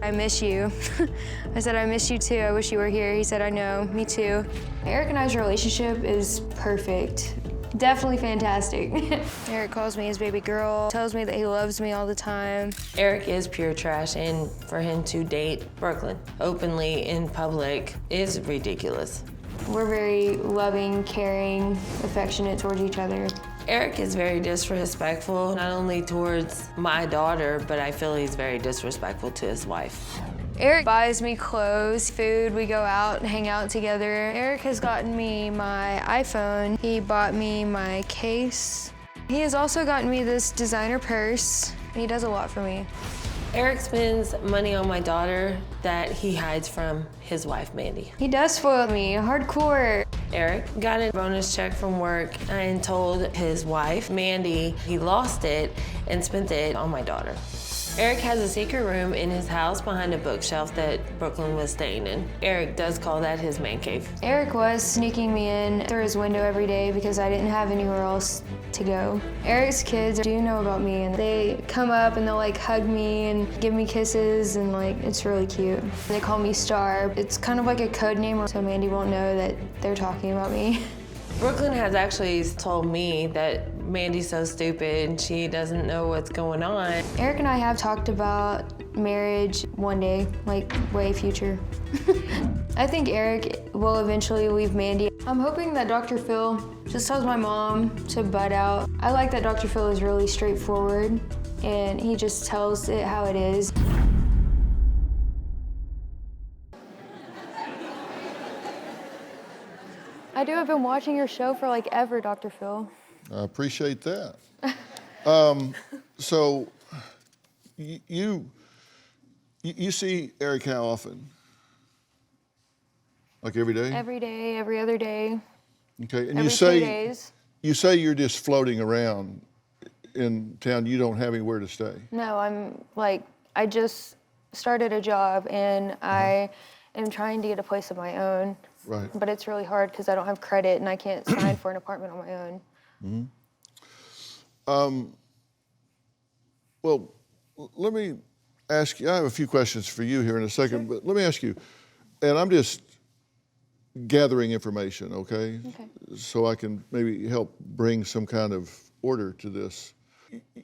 I miss you. I said, I miss you too. I wish you were here. He said, I know, me too. Eric and I's relationship is perfect. Definitely fantastic. Eric calls me his baby girl, tells me that he loves me all the time. Eric is pure trash, and for him to date Brooklyn openly in public is ridiculous. We're very loving, caring, affectionate towards each other. Eric is very disrespectful, not only towards my daughter, but I feel he's very disrespectful to his wife. Eric buys me clothes, food, we go out and hang out together. Eric has gotten me my iPhone. He bought me my case. He has also gotten me this designer purse. He does a lot for me. Eric spends money on my daughter that he hides from his wife, Mandy. He does spoil me, hardcore. Eric got a bonus check from work and told his wife, Mandy, he lost it and spent it on my daughter. Eric has a secret room in his house behind a bookshelf that Brooklyn was staying in. Eric does call that his man cave. Eric was sneaking me in through his window every day because I didn't have anywhere else to go. Eric's kids do know about me, and they come up and they'll like hug me and give me kisses, and like it's really cute. They call me Star. It's kind of like a code name so Mandy won't know that they're talking about me. Brooklyn has actually told me that Mandy's so stupid and she doesn't know what's going on. Eric and I have talked about marriage one day, like way future. I think Eric will eventually leave Mandy. I'm hoping that Dr. Phil just tells my mom to butt out. I like that Dr. Phil is really straightforward and he just tells it how it is. I do. I've been watching your show for like ever, Dr. Phil. I appreciate that. So you see Eric how often? Like every day? Every day, every other day. Okay, and every 2 days. You say you're just floating around in town. You don't have anywhere to stay. No, I just started a job and I am trying to get a place of my own. Right. But it's really hard because I don't have credit and I can't sign for an apartment on my own. Mm-hmm. Well, let me ask you, I have a few questions for you here in a second, but let me ask you, and I'm just gathering information, okay? Okay. So I can maybe help bring some kind of order to this.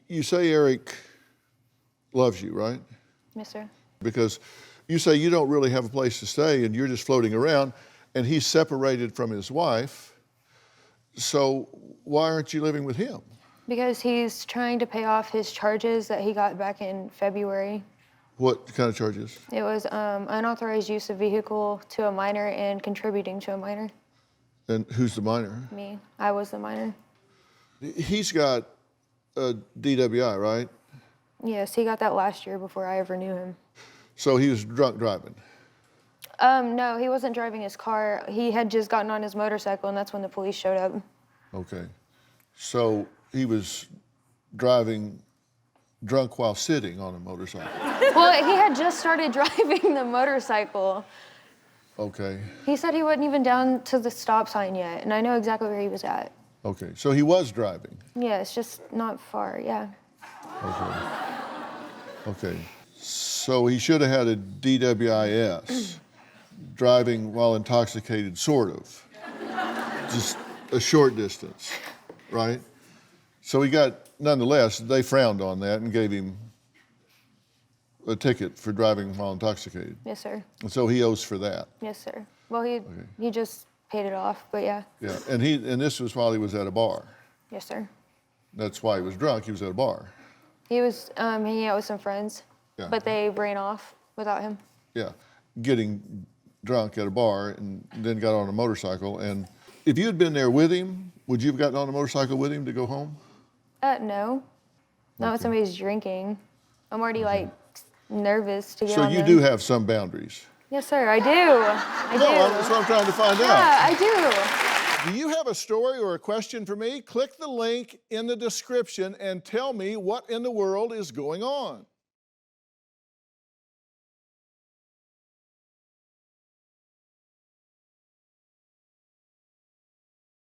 You say Eric loves you, right? Yes, sir. Because you say you don't really have a place to stay and you're just floating around, and he's separated from his wife, so why aren't you living with him? Because he's trying to pay off his charges that he got back in February. What kind of charges? It was unauthorized use of vehicle to a minor and contributing to a minor. And who's the minor? Me. I was the minor. He's got a DWI, right? Yes, he got that last year before I ever knew him. So he was drunk driving? No, he wasn't driving his car. He had just gotten on his motorcycle, and that's when the police showed up. Okay. So he was driving drunk while sitting on a motorcycle? Well, he had just started driving the motorcycle. Okay. He said he wasn't even down to the stop sign yet, and I know exactly where he was at. Okay, so he was driving? Yeah, it's just not far, yeah. Okay. So he should have had a DWIS, driving while intoxicated, sort of. Just a short distance, right? So he got, nonetheless, they frowned on that and gave him a ticket for driving while intoxicated. Yes, sir. And so he owes for that. Yes, sir. Well, he just paid it off, but yeah. Yeah, and this was while he was at a bar. Yes, sir. That's why he was drunk, he was at a bar. He was hanging out with some friends, Yeah. but they ran off without him. Yeah, getting drunk at a bar and then got on a motorcycle. And if you had been there with him, would you have gotten on a motorcycle with him to go home? No. Not when somebody's drinking. I'm already like nervous to get So on you them. do have some boundaries. Yes, sir, I do. I do. That's what I'm trying to find out. Yeah, I do. Do you have a story or a question for me? Click the link in the description and tell me what in the world is going on.